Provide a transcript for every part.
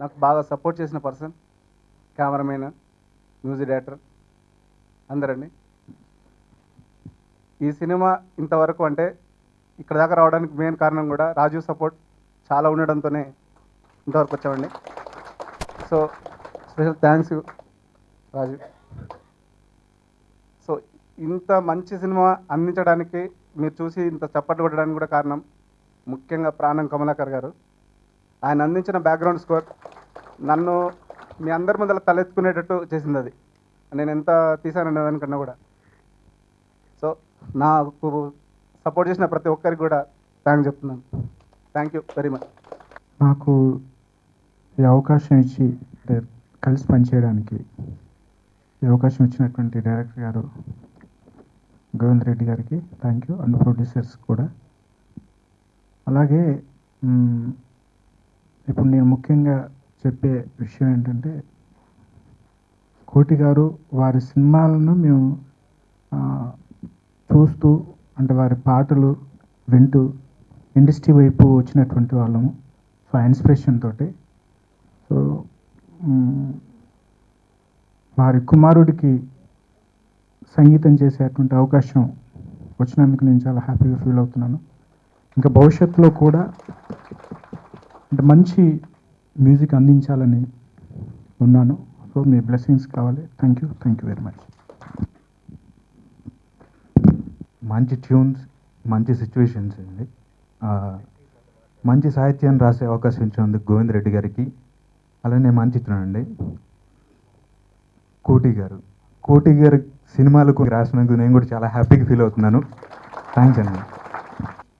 నాకు బాగా సపోర్ట్ చేసిన పర్సన్, కెమెరామెన్, మ్యూజిక్ డైరెక్టర్ అందరండి. ఈ సినిమా ఇంతవరకు అంటే ఇక్కడ దాకా రావడానికి మెయిన్ కారణం కూడా రాజు సపోర్ట్ చాలా ఉండడంతోనే ఇంతవరకు వచ్చామండి. So special thanks you Raju. So ఇంత మంచి సినిమా అందించడానికి మీరు చూసి ఇంత చప్పట్లు కొట్టడానికి కూడా కారణం ముఖ్యంగా ప్రాణం కమలాకర్ గారు. ఆయన అందించిన బ్యాక్గ్రౌండ్ స్కోర్ నన్ను మీ అందరి ముందర తలెత్తుకునేటట్టు చేసింది. అది నేను ఎంత తీసాననే దానికన్నా కూడా. సో నాకు సపోర్ట్ చేసిన ప్రతి ఒక్కరికి కూడా థ్యాంక్స్ చెప్తున్నాను. Thank you very much. నాకు ఈ అవకాశం ఇచ్చి అంటే కలిసి పనిచేయడానికి ఈ అవకాశం ఇచ్చినటువంటి డైరెక్టర్ గారు గోవింద్ రెడ్డి గారికి థ్యాంక్ యూ, అండ్ ప్రొడ్యూసర్స్ కూడా. అలాగే ఇప్పుడు నేను ముఖ్యంగా చెప్పే విషయం ఏంటంటే, కోటి గారు వారి సినిమాలను మేము చూస్తూ అంటే వారి పాటలు వింటూ ఇండస్ట్రీ వైపు వచ్చినటువంటి వాళ్ళము. సో ఆ ఇన్స్పిరేషన్ తోటి సో వారి కుమారుడికి సంగీతం చేసేటువంటి అవకాశం వచ్చినందుకు నేను చాలా హ్యాపీగా ఫీల్ అవుతున్నాను. ఇంకా భవిష్యత్తులో కూడా అంటే మంచి మ్యూజిక్ అందించాలని ఉన్నాను. సో మీ బ్లెస్సింగ్స్ కావాలి. Thank you very much. మంచి ట్యూన్స్, మంచి సిచ్యువేషన్స్ అండి. మంచి సాహిత్యాన్ని రాసే అవకాశం ఇచ్చినందుకు గోవింద్ రెడ్డి గారికి, అలానే మంచి చిత్రం అండి కోటి గారి సినిమాలకు రాసినందుకు నేను కూడా చాలా హ్యాపీగా ఫీల్ అవుతున్నాను. థ్యాంక్స్ అండి.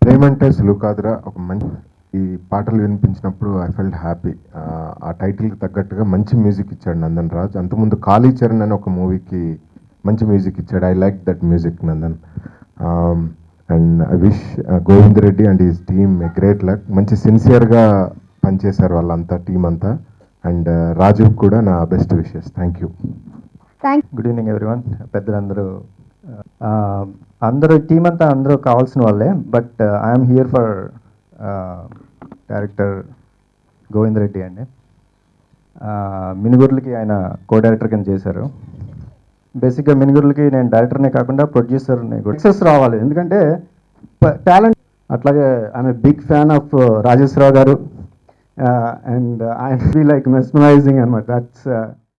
ప్రేమంటే సులువు కాదురా ఒక మంచి ఈ పాటలు వినిపించినప్పుడు ఐ ఫెల్ట్ హ్యాపీ. ఆ టైటిల్కి తగ్గట్టుగా మంచి మ్యూజిక్ ఇచ్చాడు నందన్ రాజ్. అంతకుముందు కాళీచరణ్ అని ఒక మూవీకి మంచి మ్యూజిక్ ఇచ్చాడు. I like that music Nandan. And I wish Govind Reddy and his team a great luck. మంచి సిన్సియర్గా పనిచేశారు వాళ్ళంతా, టీం అంతా. అండ్ రాజు కూడా నా best wishes. Thank you. Good evening everyone. పెద్దలందరూ అందరూ టీం అంతా అందరూ కావాల్సిన వాళ్ళే. But I'm here for director Govind Reddy అండి. మినుగుర్లకి ఆయన కో డైరెక్టర్ కింద చేశారు. బేసిక్గా మినుగుర్లకి నేను డైరెక్టర్నే కాకుండా ప్రొడ్యూసర్ని కూడా. సక్సెస్ రావాలి, ఎందుకంటే టాలెంట్. అట్లాగే I'm a big fan of Rajeswararao garu. And I feel like mesmerizing అనమాట. దట్స్